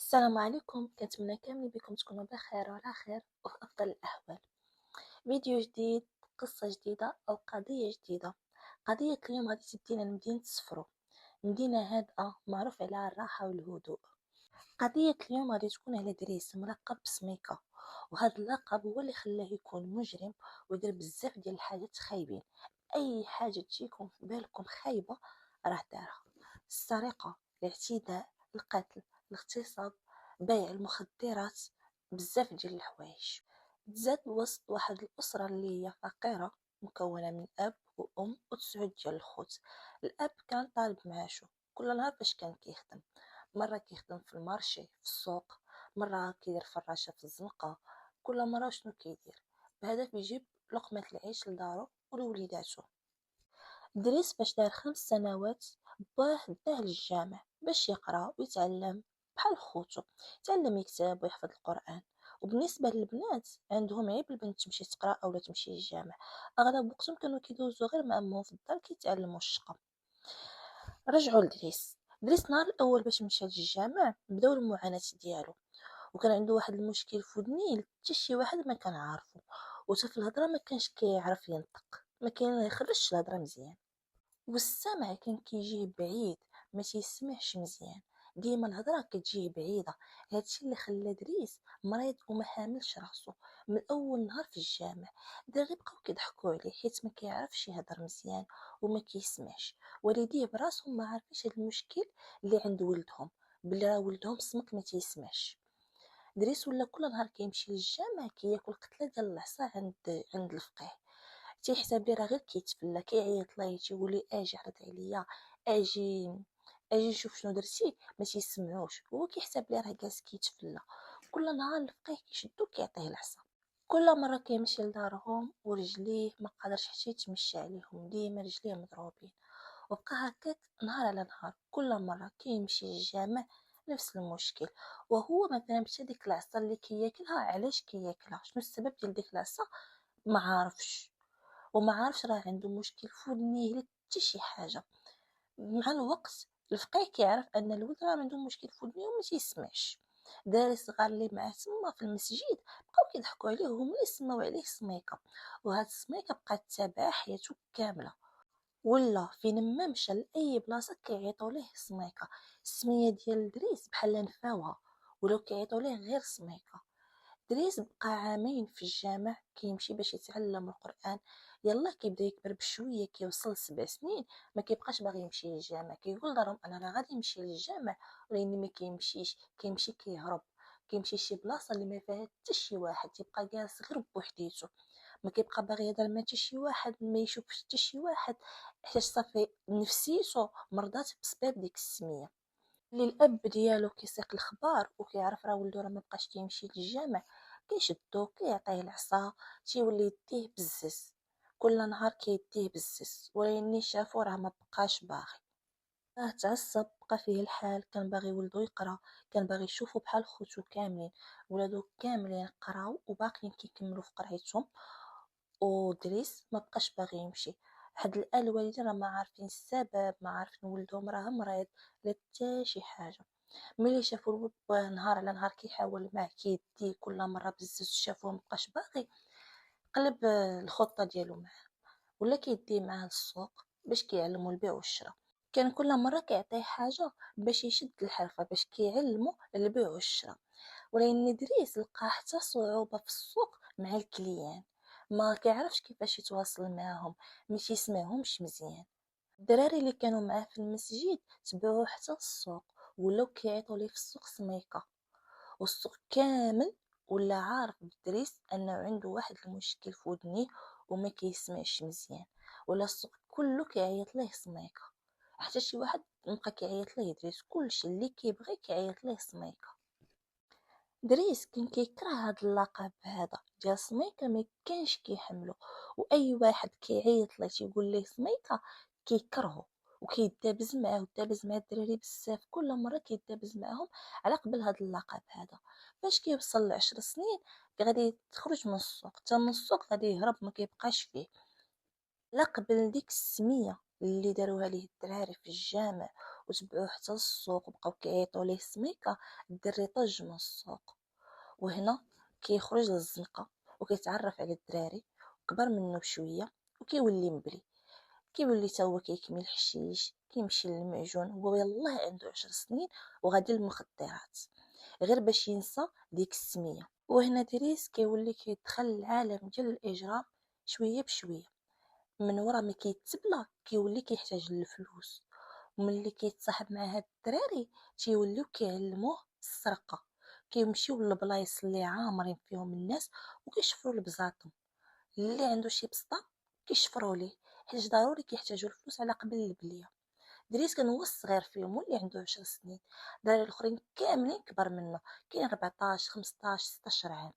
السلام عليكم، كنتمنى كاملين بكم تكونوا بخير وعلى خير وفي افضل الاحوال. فيديو جديد، قصه جديده او قضيه جديده. قضيه اليوم غادي تدينا لمدينه الصفرو، مدينه هادئه معروف عليها الراحه والهدوء. قضيه اليوم غادي تكون على دريس ملقب بسميكه، وهذا اللقب هو اللي خلاه يكون مجرم ويدير بزاف ديال الحاجات خايبين. اي حاجه تجيكم في بالكم خايبه راه دارها: السرقه، الاعتداء، القتل، الاغتصاب، بيع المخدرات، بزاف ديال الحوايج. تزاد وسط واحد الأسرة اللي هي فقيرة، مكونة من أب وأم وتسعود ديال الخوت. الأب كان طالب معاشو، كل نهار فاش كان كيخدم، مرة كيخدم في المارشي في السوق، مرة كيدير فراشة في الزنقة. كل مرة شنو كيدير؟ بهدف يجيب لقمة العيش لدارو ولوليداتو. دريس فاش دار 5 سنوات باه داه للجامع باش يقرا ويتعلم بحال خوتو، يتعلم يكتب ويحفظ القرآن. وبالنسبة للبنات عندهم عيب البنت تمشي تقرا اولا تمشي للجامع، اغلب وقتهم كانوا كيدوزو غير مع امهم في الدار كيتعلموا الشقه. رجعوا لدريس. دريس نهار الاول باش مشى للجامع بداو المعاناة ديالو، وكان عنده واحد المشكل في ودنيه حتى شي واحد ما كان عارفه، وتا في الهضره ما كانش كيعرف ينطق، ما كان يخرجش الهضره مزيان، والسمع كان كيجيه بعيد، ما تيسمعش مزيان، ديما الهضره كتجيه بعيده. هادشي اللي خلى دريس مريض وما حاملش راسو من اول نهار في الجامع. داغي بقاو كيضحكوا عليه حيت ما كيعرفش يهضر مزيان وما كيسمعش. والديه براسهم ما عارفينش هاد المشكل اللي عند ولدهم، بلي راه ولدهم سمك ما تيسمعش. دريس ولا كل نهار كيمشي للجامع كياكل قتله ديال العصا عند الفقيه. تيحسب لي راه غير كيتفلى، كيعيط ليه تيقول لي اجي عرض عليا، اجي اجي نشوف شنو درتي، ما تيسمعوش، هو كيحسب لي راه جالس كيتفلى. كل نهار الفقيه كيشدو كيعطيه العصا. كل مره كيمشي لدارهم ورجليه ما قادرش حتى يتمشى عليهم، ديما رجليه مضروبين. وبقى هكاك نهار على نهار، كل مرة كيمشي للجامع نفس المشكل. وهو مثلا مشى ديك العصا اللي كياكلها، علاش كياكلها، شنو السبب ديال ديك العصا، ما عارفش. وما عارفش راه عنده مشكل في ودنيه لا حتى شي حاجه. مع الوقت الفقيه كيعرف ان الولد راه عنده مشكل في ودنيه وما تيسمعش. الدراري الصغار اللي معاه تما في المسجد بقاو كيضحكوا عليه، هما اللي سماو عليه سميكه. وهاد السميكه بقات تابعه حياته كامله، ولا فين ما مشى لاي بلاصه كيعيطوا ليه سميكه. السميه ديال دريس بحال نفاوها، ولو كيعيطوا ليه غير سميكه. دريس بقى عامين في الجامع كيمشي باش يتعلم القرآن. يلا كيبدا يكبر بشويه، كيوصل 7 سنين ما كيبقاش باغي يمشي للجامع، كيقول لهم انا راه غادي نمشي للجامع، ولكن ما كيمشيش، كيمشي كيهرب، كيمشي شي بلاصه اللي ما فيها حتى شي واحد، تيبقى جالس غير بوحديتو، ما كيبقى باغي يهضر مع حتى شي واحد، ما يشوفش حتى شي واحد، حتى صافي نفسيته مرضات بسبب ديك السميه. اللي الاب ديالو كيسيق الخبار وكيعرف راه ولدو راه مبقاش كيمشي للجامع، كيشدو كيعطيه العصا، تيولي يديه بزز. كل نهار كيديه بزز، ولكن شافو راه مبقاش باغي، راه تعصب، بقى فيه الحال. كان باغي ولدو يقرا، كان باغي يشوفو بحال خوتو كاملين. ولادو كاملين قراو وباقيين كيكملوا في قرايتهم، ودريس ما بقاش باغي يمشي. حد الآن الوالدين راه ما عارفين السبب، ما عارفين ولدهم راه مريض لا حتى شي حاجه. ملي شافوا الولد نهار على نهار كيحاول معاه كيديه كل مره بزز، شافوه مبقاش باغي، قلب الخطه ديالو معاه، ولا كيديه معاه للسوق باش كيعلمو البيع والشراء. كان كل مره كيعطيه حاجه باش يشد الحرفه، باش كيعلمو البيع والشراء. ولكن دريس لقى حتى صعوبة في السوق مع الكليان، ما كيعرفش كيفاش يتواصل معاهم، مش يسمعهمش مزيان. الدراري اللي كانوا معاه في المسجد تبعوه حتى السوق، ولاو كيعيطوا ليه في السوق سميكه. والسوق كامل ولا عارف بدريس انه عنده واحد المشكل في ودنيه وما كيسمعش مزيان، ولا السوق كله كيعيط ليه سميكه. حتى شي واحد بقى كيعيط ليه دريس، كلشي اللي كيبغي كيعيط ليه سميكه. دريس كان كيكره هاد اللقب هذا ديال سميكة، ما كانش كيحملو، واي واحد كيعيط ليه تيقول ليه سميكة كيكرهو، وكيدابز معاه ودابز مع الدراري بزاف، كل مره كيدابز معاهم على قبل هاد اللقب هذا. فاش كيوصل ل10 سنين غادي تخرج من السوق، حتى من السوق غادي يهرب، ما كيبقاش فيه. لا قبل ديك السميه اللي داروها ليه الدراري في الجامع وتبعوه حتى للسوق وبقاو كيعيطوا ليه سميكه. الدري طج من السوق، وهنا كيخرج للزنقه وكيتعرف على الدراري كبر منه بشويه وكيولي مبلي. كيولي تا هو كيكمل الحشيش، كيمشي للمعجون. هو يلاه عنده 10 سنين وغادي للمخدرات غير باش ينسى ديك السميه. وهنا دريس كيولي كيدخل العالم ديال الاجرام شويه بشويه. من ورا ما كيتبلا كيولي كيحتاج للفلوس، وملي كيتصاحب مع هاد الدراري تيوليو كيعلموه السرقه. كيمشيو للبلايص اللي عامرين فيهم الناس وكيشفروا لبزاتهم. اللي عنده شي بسطه كيشفروا ليه، حيت ضروري كيحتاجوا الفلوس على قبل البليه. دريس كان هو الصغير فيهم واللي عنده 10 سنين. الدراري الاخرين كاملين كبر منه، كاين 14 15 16 عام.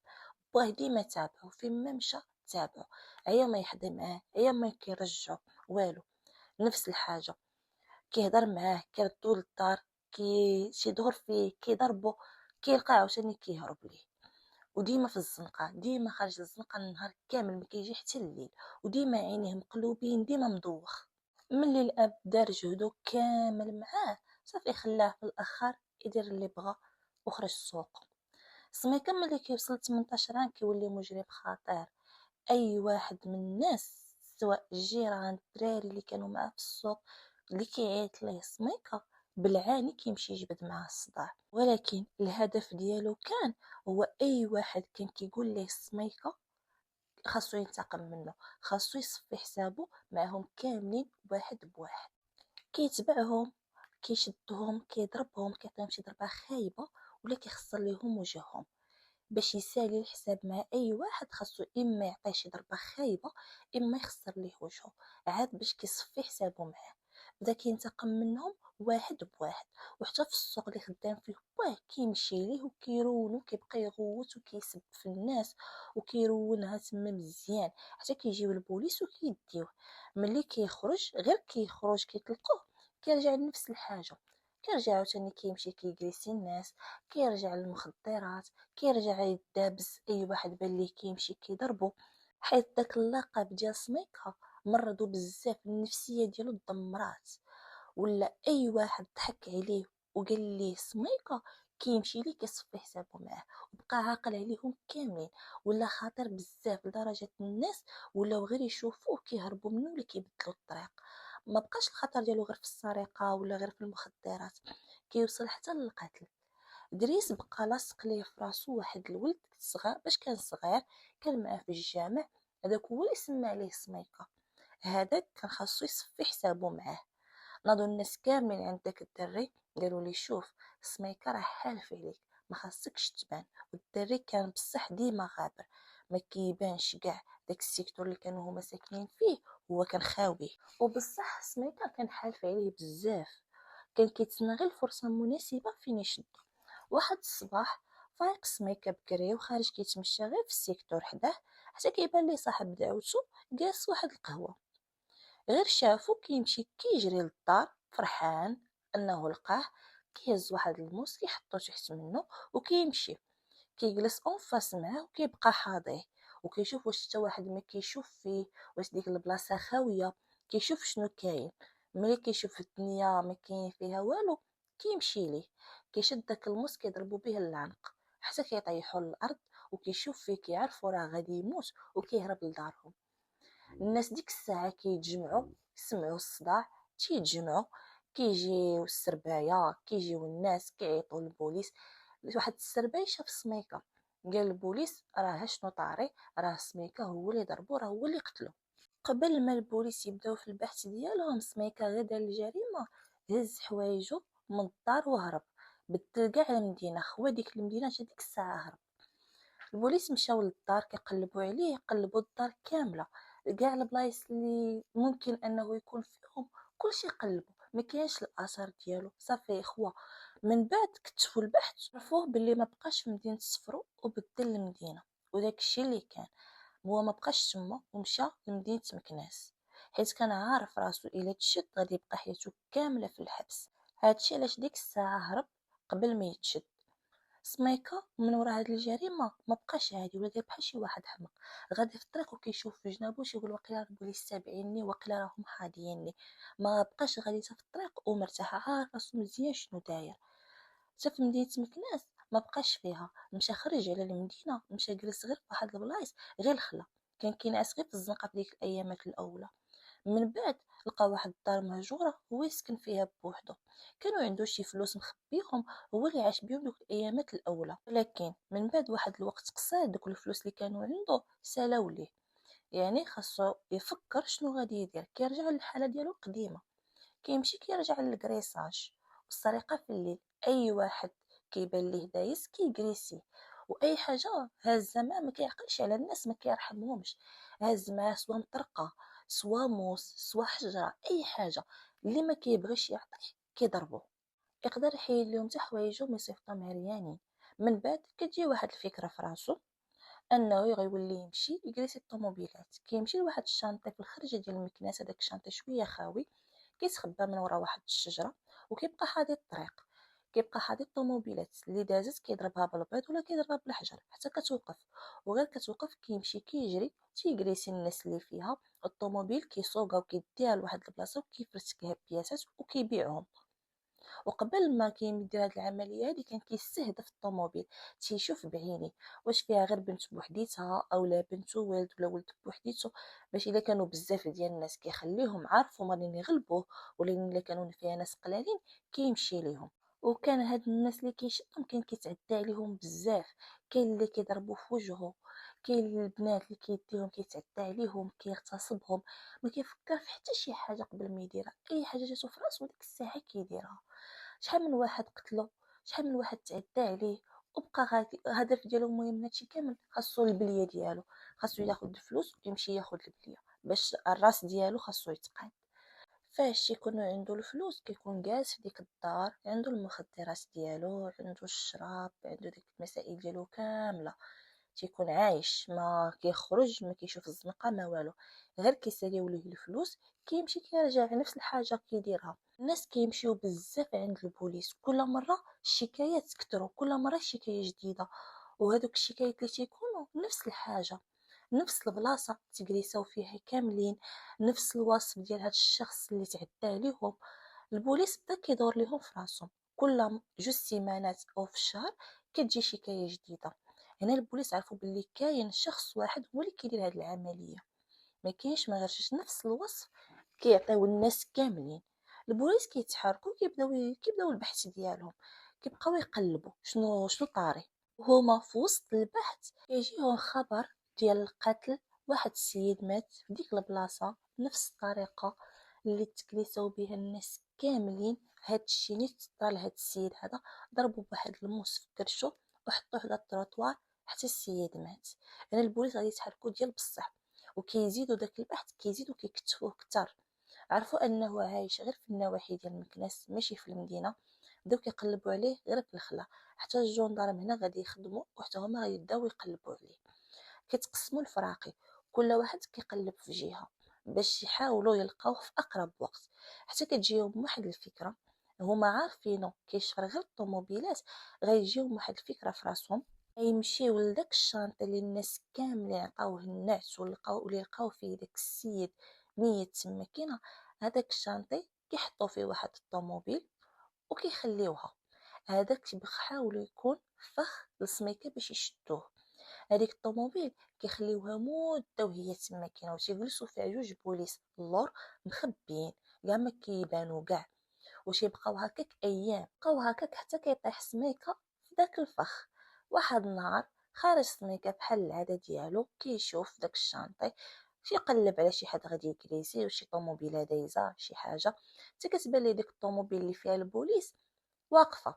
باه ديما تابعو فين ما مشى، تابعو عيا ما يحضي معاه، عيا ما كيرجعو والو. نفس الحاجه كيهضر معاه كيردو للدار، شي دور فيه كيضربو، كيلقى عاوتاني كيهرب ليه. وديما في الزنقه، ديما خارج الزنقه النهار كامل ما كيجي حتى الليل، وديما عينيه مقلوبين ديما مدوخ. ملي الاب دار جهدو كامل معاه صافي خلاه في الاخر يدير اللي بغا وخرج السوق. سميكا ملي كيوصل 18 عام كيولي مجرم خطير. اي واحد من الناس سواء الجيران الدراري اللي كانوا معاه في السوق اللي كيعيط ليه سميكا بالعاني كيمشي يجبد معاه الصداع. ولكن الهدف ديالو كان هو اي واحد كان كيقول ليه سميكا خاصو ينتقم منه، خاصو يصفي حسابه معهم كاملين واحد بواحد. كيتبعهم، كيشدهم، كيضربهم، كيعطيهم شي ضربه خايبه ولا كيخسر ليهم وجههم. باش يسالي الحساب مع اي واحد خاصو اما يعطيه شي ضربه خايبه اما يخسر ليه وجهه، عاد باش كيصفي حسابه معاه. بدا كينتقم منهم واحد بواحد. وحتى في السوق اللي خدام فيه باه كيمشي ليه وكيرونو، كيبقى يغوت وكيسب في الناس وكيرونها تما مزيان حتى كيجيو البوليس وكيديوه. ملي كيخرج غير كيخرج كيطلقوه كيرجع لنفس الحاجه، كيرجع عاوتاني كيمشي كيجلسي الناس، كيرجع للمخدرات، كيرجع يدابز اي واحد بان ليه كيمشي كيضربو. حيت داك اللقب ديال سميكا مرضو بزاف، النفسيه ديالو دمرات. ولا اي واحد ضحك عليه وقال ليه سميكا كيمشي ليه كيصفي حسابه معاه وبقى عاقل عليهم كاملين. ولا خطير بزاف لدرجه الناس ولاو غير يشوفوه كيهربوا منه ولا كيبدلوا الطريق. ما بقاش الخطر ديالو غير في السرقه ولا غير في المخدرات، كيوصل حتى للقتل. دريس بقى لاصق ليه في راسو واحد الولد صغير، باش كان صغير كان معاه في الجامع. هذاك هو اللي سمى عليه سميكه. هذاك كان خاصو يصفي حسابه معاه. ناضوا الناس كاملين عند داك الدري قالوا لي شوف سميكه راه حالف عليك، ما خاصكش تبان. والدري كان بصح ديما غابر، ما كيبانش كاع. داك السيكتور اللي كانوا هما ساكنين فيه هو كان خاوي. وبصح سميكه كان حالف عليه بزاف، كان كيتسنى غير الفرصه المناسبه فين يشدو. واحد الصباح فايق سميكه بكري وخارج كيتمشى غير في السيكتور حداه، حتى كيبان ليه صاحب دعوتو جالس واحد القهوه. غير شافو كيمشي كيجري للدار فرحان انه لقاه. كيهز واحد الموس كيحطو تحت منه وكيمشي كيجلس اون فاس معاه وكيبقى حاضيه وكيشوف واش حتى واحد ما كيشوف فيه، واش ديك البلاصه خاويه. كيشوف شنو كاين. ملي كيشوف الدنيا ما كاين فيها والو كيمشي ليه، كيشد داك الموس كيضربو به العنق حتى كيطيحو للارض. وكيشوف فيه كيعرفو راه غادي يموت وكيهرب لدارهم. الناس ديك الساعه كيتجمعوا يسمعوا الصداع، تيتجمعوا كيجيو السربايه، كيجيو الناس كيعيطوا للبوليس. واحد السرباي شاف سميكه قال البوليس راه شنو طاري، راه سميكه هو اللي ضربو، راه هو اللي قتلو. قبل ما البوليس يبداو في البحث ديالهم سميكه غير دار الجريمه، هز حوايجو من الدار وهرب، بدل كاع المدينه، خوا ديك المدينه حتى ديك الساعه هرب. البوليس مشاو للدار كيقلبوا عليه، قلبوا الدار كامله، كاع البلايص اللي ممكن انه يكون فيهم كلشي قلبوا، ما كاينش الاثار ديالو. صافي اخوه من بعد كتفوا البحث عرفوه باللي ما بقاش في مدينه صفرو وبدل المدينه. وداك الشيء اللي كان هو ما بقاش تما ومشى لمدينه مكناس، حيت كان عارف راسو الا تشد غادي يبقى حياته كامله في الحبس. هادشي علاش ديك الساعه هرب قبل ما يتشد. سميكة من ورا هاد الجريمة ما بقاش عادي، ولا دار بحال شي واحد حمق غادي في الطريق وكيشوف في جنابو يقول واقيلا البوليس تابعيني، واقيلا راهم حاضيني. ما بقاش غادي في الطريق ومرتاحة، عارف راسو مزيان شنو داير. حتى في مدينة مكناس ما بقاش فيها، مشى خرج على المدينة، مشى جلس غير في واحد البلايص غير الخلا، كان كينعس غير في الزنقة في ديك الايامات الاولى. من بعد لقى واحد الدار مهجوره هو يسكن فيها بوحدو، كانوا عنده شي فلوس مخبيهم، هو اللي عاش بيهم دوك الايامات الاولى. ولكن من بعد واحد الوقت قصير دوك الفلوس اللي كانوا عنده سالاو ليه، يعني خاصو يفكر شنو غادي يدير. كيرجع للحاله ديالو القديمه، كيمشي كيرجع للكريساج والسرقه في الليل. اي واحد كيبان ليه دايس كيجريسي، واي حاجه هازه ما كيعقلش على الناس، ما كيرحمهمش. هاز معاه سوا مطرقه، سوا موس، سوا حجره، اي حاجه اللي ما كيبغيش يعطيه كيضربو. يقدر يحيد لهم حتى حوايجهم ويصيفطهم عريانين. من بعد كتجي واحد الفكره في راسو انه غيولي يمشي يجريسي الطوموبيلات. كيمشي لواحد الشانطي في الخرجه ديال مكناس، هذاك الشانطي شويه خاوي، كيتخبى من ورا واحد الشجره وكيبقى حادي الطريق. كيبقى حادي الطوموبيلات اللي دازت، كيضربها بالبيض ولا كيضربها بالحجر حتى كتوقف. وغير كتوقف كيمشي كيجري تيجريسي الناس اللي فيها. الطوموبيل كيسوقها وكيديها لواحد البلاصه وكيفرسكها بياسات وكيبيعهم. وقبل ما كيدير هاد العمليه هادي كان كيستهدف الطوموبيل، تيشوف بعينيه واش فيها غير بنت بوحديتها او لا بنت وولد ولا ولد بوحديتو، باش الا كانوا بزاف ديال الناس كيخليهم عارفوا مانين يغلبوه، ولا الا كانوا فيها ناس قلالين كيمشي ليهم. وكان هاد الناس اللي كيشدهم كان كيتعدى عليهم بزاف، كاين اللي كيضربوا في وجهه، كاين البنات اللي كيديهم كيتعدى عليهم كيغتصبهم، ما كيفكر في حتى شي حاجه قبل ما يديرها. اي حاجه جاتو في راسو ديك الساعه كيديرها. شحال من واحد قتلو، شحال من واحد تعدى عليه، وبقى غادي الهدف ديالو المهم من هادشي كامل خاصو البليه ديالو، خاصو ياخد الفلوس ويمشي ياخد البليه باش الراس ديالو خاصو يتقاد. فاش يكون عنده الفلوس كيكون جالس في ديك الدار، عنده المخدرات ديالو، عنده الشراب، عنده ديك المسائل ديالو كامله. تيكون عايش، ما كيخرج، ما كيشوف الزنقه ما والو، غير كيساليو ليه الفلوس كيمشي كيرجع نفس الحاجه كيديرها. الناس كيمشيو بزاف عند البوليس، كل مره الشكايات كتروا، كل مره شكايه جديده، وهذوك الشكايات اللي تيكونوا نفس الحاجه، نفس البلاصه تجلسوا فيها كاملين، نفس الوصف ديال هاد الشخص اللي تعدى عليهم. البوليس بدا كيدور ليهم في راسهم، كل جوج سيمانات او في الشهر كتجي شكايه جديده. هنا البوليس عرفوا باللي كاين شخص واحد هو اللي كيدير هاد العمليه، ما كاينش ما غيرش نفس الوصف كيعطيو الناس كاملين. البوليس كيتحركوا كيبداو البحث ديالهم، كيبقاو يقلبوا شنو طاري. وهما في وسط البحث كيجيهم خبر ديال القتل، واحد السيد مات في ديك البلاصه بنفس الطريقه اللي تكليساو بها الناس كاملين. هاد الشيء اللي طرا لهاد السيد هذا، ضربوا بواحد الموس في كرشو وحطوه على التروطوار حتى السيد مات. انا البوليس غادي يتحركوا ديال بصح، وكيزيدوا داك البحث كيزيدوا كيكتفوه كتر. عرفوا انه عايش غير في النواحي ديال مكناس ماشي في المدينه، بداو كيقلبوا عليه غير في الخلا. حتى الجندرم هنا غادي يخدموا وحتى هما غيبداو يقلبوا عليه. كيتقسموا الفراقي، كل واحد كيقلب في جهه باش يحاولوا يلقاوه في اقرب وقت. حتى كتجيهم واحد الفكره، هما عارفينه كيشفر غير الطوموبيلات، غيجيهم واحد الفكره في راسهم، يمشيو لداك الشانطي اللي الناس كاملين عطاوه النعس واللي لقاو فيه داك السيد ميت تما كاينه. هذاك الشانطي كيحطوا فيه واحد الطوموبيل وكيخليوها. هذاك كيحاولوا يكون فخ للسميكه باش يشدوه. هذيك الطوموبيل كيخليوها مده وهي تما كاينه، وتيجلسوا فيها جوج بوليس اللور مخبيين كاع ما كيبانوا كاع. واش يبقاو هكاك ايام، بقاو هكاك حتى كيطيح سميكه في داك الفخ. واحد النهار خارج سميكه بحال العاده ديالو كيشوف داك الشانطي، شي يقلب على شي حد غادي يكريسي وشي طوموبيله دايزه شي حاجه، حتى كتبان ليه ديك الطوموبيل اللي فيها البوليس واقفه.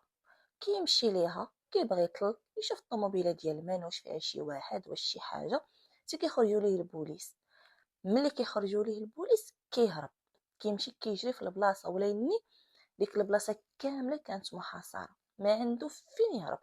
كيمشي ليها كيبغي يطل يشوف الطوموبيله ديال مان واش فيها شي واحد واش شي حاجه، حتى كيخرجوا ليه البوليس. ملي كيخرجوا ليه البوليس كيهرب، كيمشي كيجري في البلاصه، ولا يني ديك البلاصه كامله كانت محاصره، ما عنده فين يهرب،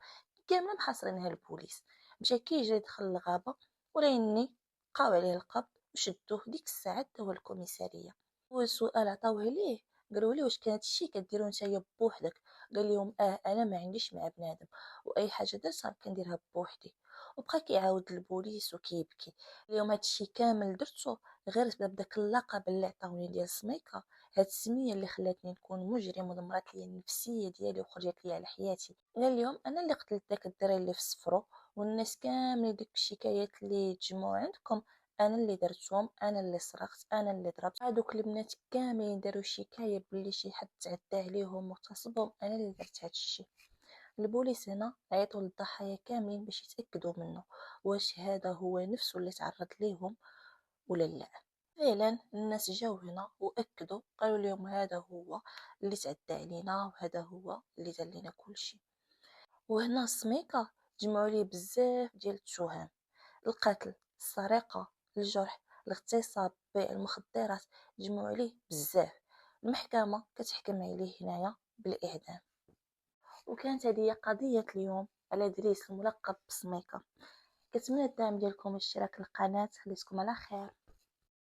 كامله محاصرينها البوليس. مشى كيجري دخل الغابه، ولا يني بقاو عليه القبض وشدوه ديك الساعه داوه الكوميساريه. اول سؤال عطاوه ليه قالوا لي واش كان هادشي كديرو نتايا بوحدك؟ قال لهم انا ما عنديش مع بنادم، واي حاجه درتها كنديرها بوحدي. وبقى كيعاود للبوليس وكيبكي. اليوم هادشي كامل درتو غير بسبب داك اللقب اللي عطاوني ديال سميكه، هاد السميه اللي خلاتني نكون مجرم ودمرت لي النفسيه ديالي وخرجت لي على حياتي. انا اليوم انا اللي قتلت داك الدري اللي في الصفرو، والناس كاملين ديك الشكايات اللي تجمعوا عندكم انا اللي درتهم، انا اللي صرخت، انا اللي ضربت هادوك البنات كاملين داروا شكايه بلي شي حد تعدى عليهم وغتصبهم، انا اللي درت هادشي. البوليس هنا عيطوا للضحايا كاملين باش يتاكدوا منه واش هذا هو نفسه اللي تعرض ليهم ولا لا. فعلا الناس جاو هنا واكدوا، قالوا لهم هذا هو اللي تعدى علينا وهذا هو اللي دار لنا كل شيء. وهنا السميكه جمعوا ليه بزاف ديال التهم: القتل، السرقة، الجرح، الاغتصاب، بيع المخدرات، جمعوا عليه بزاف. المحكمة كتحكم عليه هنايا بالإعدام. وكانت هذه قضية اليوم على دريس الملقب بسميكة. كتمنى الدعم ديالكم والاشتراك في القناة. خليتكم على خير.